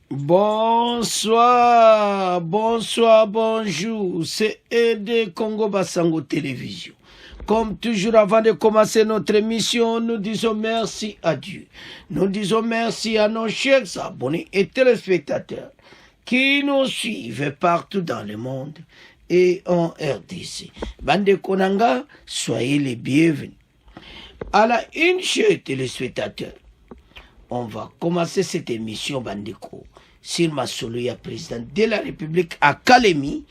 Bonsoir, bonsoir, bonjour. C'est ED Congo Bassango Télévision. Comme toujours, avant de commencer notre émission, nous disons merci à Dieu. Nous disons merci à nos chers abonnés et téléspectateurs qui nous suivent partout dans le monde et en RDC. Bande Konanga, soyez les bienvenus. À la une, chers téléspectateurs, on va commencer cette émission, Bandeko, sur Masolo, ya président de la République à Kalemi,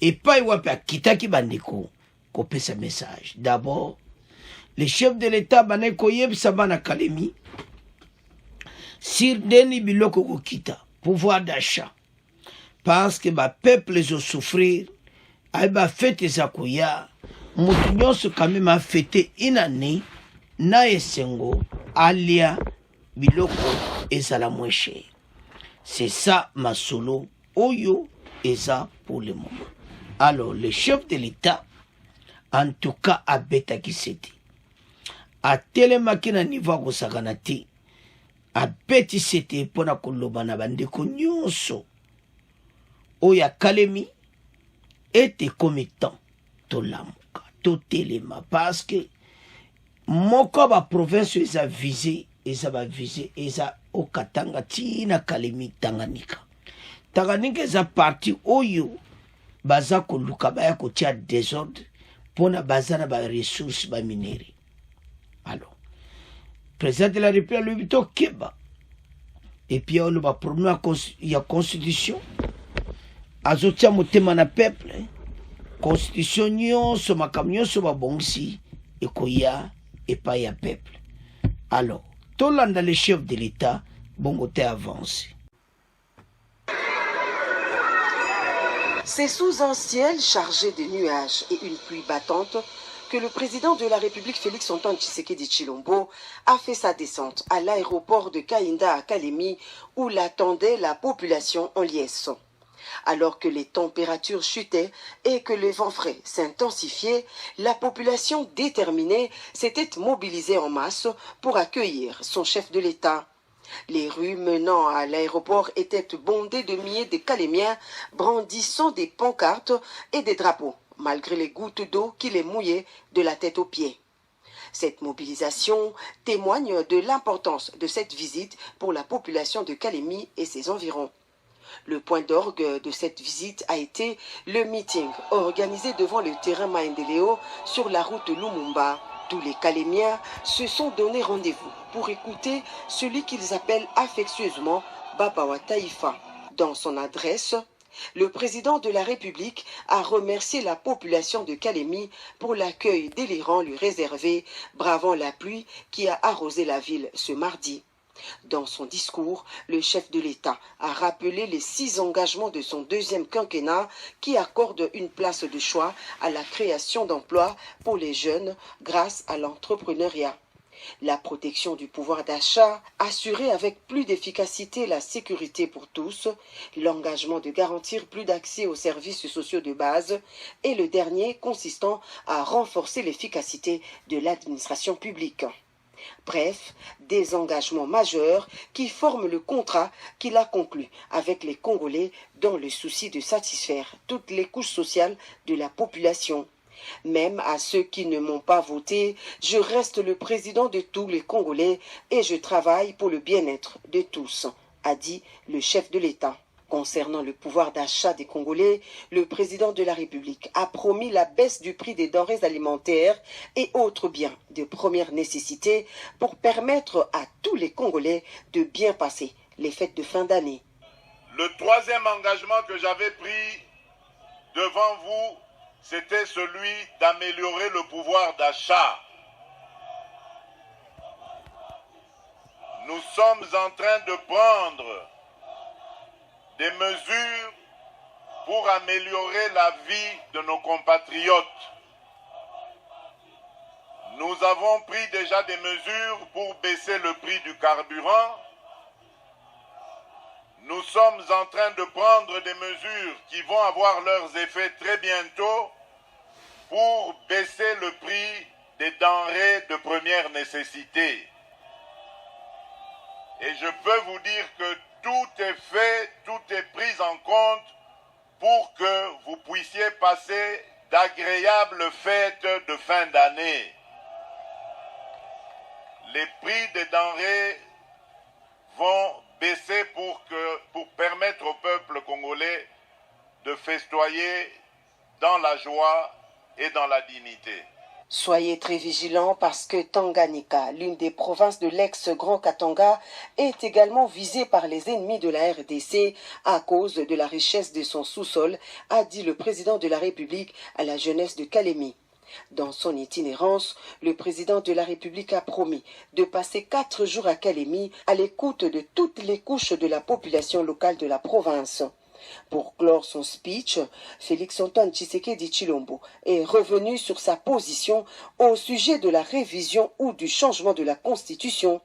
et pas à Kitaki Bandeko, copier ce message. D'abord, le chef de l'État, Baneko Yeb Sabana Kalemi, sur Deni Biloko Kita, pouvoir d'achat, parce que le peuple les a souffrir, a fêté Zakoya, Moutignon se quand même a fêté une année, na esengo, alia, biloko ezala moins cher. C'est ça ma solo oyo eza pour le moment. Alors le chef de l'État en tout cas a beta qui c'était. A telemaki na niveau ko sakanati a beti c'était pona koloba na bandeko nyonso oya Kalemi était commettant to lamuka to telema parce que moko ba province eza visé eza ba visé eza o Katanga tina Kalemi Tanganyika. Tanganyika eza parti oyo baza koluka baya kotia désordre pona bazana ba ressources ba minéraux. Alors, président de la République lui bito keba et puis on va promouvoir la constitution azotia motema na peuple constitution nyonso makambo nyonso ba bongisi ekoya et pas ya peuple. Alors, Tolanda le chef de l'État, Bongote avance. C'est sous un ciel chargé de nuages et une pluie battante que le président de la République Félix Antoine Tshisekedi Tshilombo a fait sa descente à l'aéroport de Kainda à Kalemi où l'attendait la population en liesse. Alors que les températures chutaient et que le vent frais s'intensifiait, la population déterminée s'était mobilisée en masse pour accueillir son chef de l'État. Les rues menant à l'aéroport étaient bondées de milliers de Calémiens brandissant des pancartes et des drapeaux, malgré les gouttes d'eau qui les mouillaient de la tête aux pieds. Cette mobilisation témoigne de l'importance de cette visite pour la population de Kalemi et ses environs. Le point d'orgue de cette visite a été le meeting organisé devant le terrain Maendeleo sur la route Lumumba. Tous les Calémiens se sont donné rendez-vous pour écouter celui qu'ils appellent affectueusement Babawa Taïfa. Dans son adresse, le président de la République a remercié la population de Kalemi pour l'accueil délirant lui réservé, bravant la pluie qui a arrosé la ville ce mardi. Dans son discours, le chef de l'État a rappelé les 6 engagements de son deuxième quinquennat qui accordent une place de choix à la création d'emplois pour les jeunes grâce à l'entrepreneuriat. La protection du pouvoir d'achat, assurer avec plus d'efficacité la sécurité pour tous, l'engagement de garantir plus d'accès aux services sociaux de base et le dernier consistant à renforcer l'efficacité de l'administration publique. Bref, des engagements majeurs qui forment le contrat qu'il a conclu avec les Congolais dans le souci de satisfaire toutes les couches sociales de la population. Même à ceux qui ne m'ont pas voté, je reste le président de tous les Congolais et je travaille pour le bien-être de tous, a dit le chef de l'État. Concernant le pouvoir d'achat des Congolais, le président de la République a promis la baisse du prix des denrées alimentaires et autres biens de première nécessité pour permettre à tous les Congolais de bien passer les fêtes de fin d'année. Le troisième engagement que j'avais pris devant vous, c'était celui d'améliorer le pouvoir d'achat. Nous sommes en train de prendre des mesures pour améliorer la vie de nos compatriotes. Nous avons pris déjà des mesures pour baisser le prix du carburant. Nous sommes en train de prendre des mesures qui vont avoir leurs effets très bientôt pour baisser le prix des denrées de première nécessité. Et je peux vous dire que tout est fait, tout est pris en compte pour que vous puissiez passer d'agréables fêtes de fin d'année. Les prix des denrées vont baisser pour permettre au peuple congolais de festoyer dans la joie et dans la dignité. Soyez très vigilants parce que Tanganyika, l'une des provinces de l'ex-Grand Katanga, est également visée par les ennemis de la RDC à cause de la richesse de son sous-sol, a dit le président de la République à la jeunesse de Kalemi. Dans son itinérance, le président de la République a promis de passer 4 jours à Kalemi à l'écoute de toutes les couches de la population locale de la province. Pour clore son speech, Félix-Antoine Tshisekedi Tshilombo est revenu sur sa position au sujet de la révision ou du changement de la Constitution.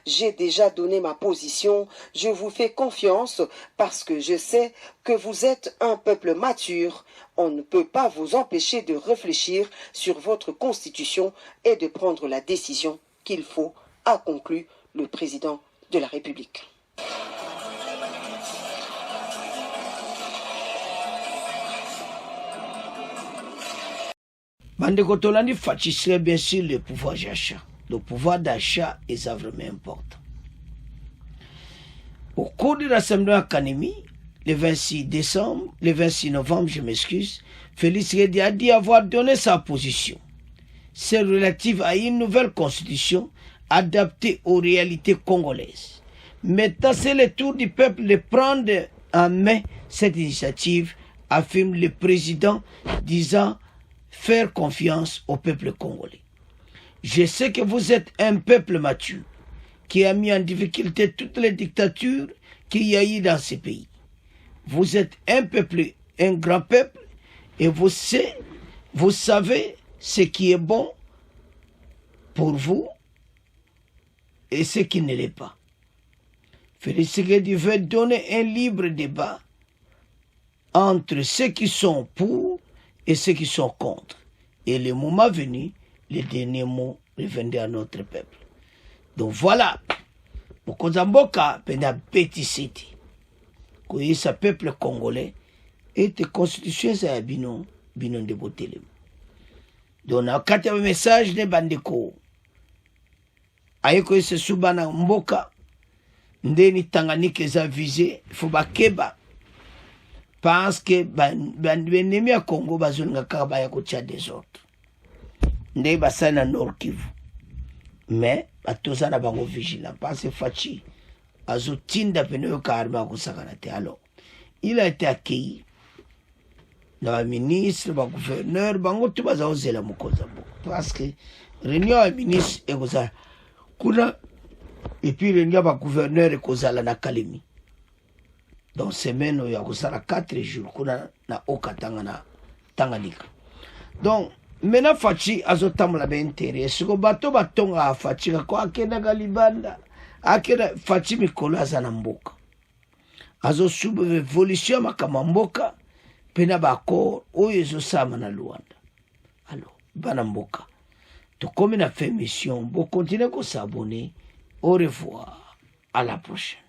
J'ai déjà donné ma position, je vous fais confiance parce que je sais que vous êtes un peuple mature. On ne peut pas vous empêcher de réfléchir sur votre Constitution et de prendre la décision qu'il faut, a conclu le président de la République. Bandeko Tolandi fatiguerait bien sûr le pouvoir d'achat. Le pouvoir d'achat est vraiment important. Au cours de l'Assemblée académique, le 26 novembre, je m'excuse, Félix Tshisekedi a dit avoir donné sa position. C'est relative à une nouvelle constitution adaptée aux réalités congolaises. Maintenant, c'est le tour du peuple de prendre en main cette initiative, affirme le président, disant faire confiance au peuple congolais. Je sais que vous êtes un peuple mature qui a mis en difficulté toutes les dictatures qu'il y a eu dans ce pays. Vous êtes un peuple, un grand peuple, et vous savez ce qui est bon pour vous et ce qui ne l'est pas. Félix Tshisekedi veut donner un libre débat entre ceux qui sont pour et ceux qui sont contre. Et le moment venu, les derniers mots reviennent à notre peuple. Donc voilà, pour Kozamboka, pendant petit city, que ce peuple congolais était constitution ça binon de Botelem. Donc na kati ya message ne bandeko ayeko se subana mboka ndeni Tanganyika eza visé, faut bakeba parce que benemi ya Congo bazolinga kaka baya kotia des autres. Nde basali na Nord Kivu. Mais batoza na bango vigilant parce que Fachi azotinda pene yo karma kosakana te. Alors, il a été accueilli dans le ministre, le gouverneur, bango tout baza ozela mokoza mbo. Parce que réunion ya ministre et kozala kuna et puis réunion ya gouverneur et kozala na Kalemi. Donc semaine ya kozala 4 jours kuna na Okatanga na Tanganyika. Donc maintenant Fachi azotamula ba intérêt siko bato batonga Fachi ko akenda galibanda akenda Fachi mikolo azana mboka azosuba révolution makama mboka pena bako oyo ezosama na Luanda. Alors bana mboka to comme na fait mission, bon continuer ko s'abonner. Au revoir, à la prochaine.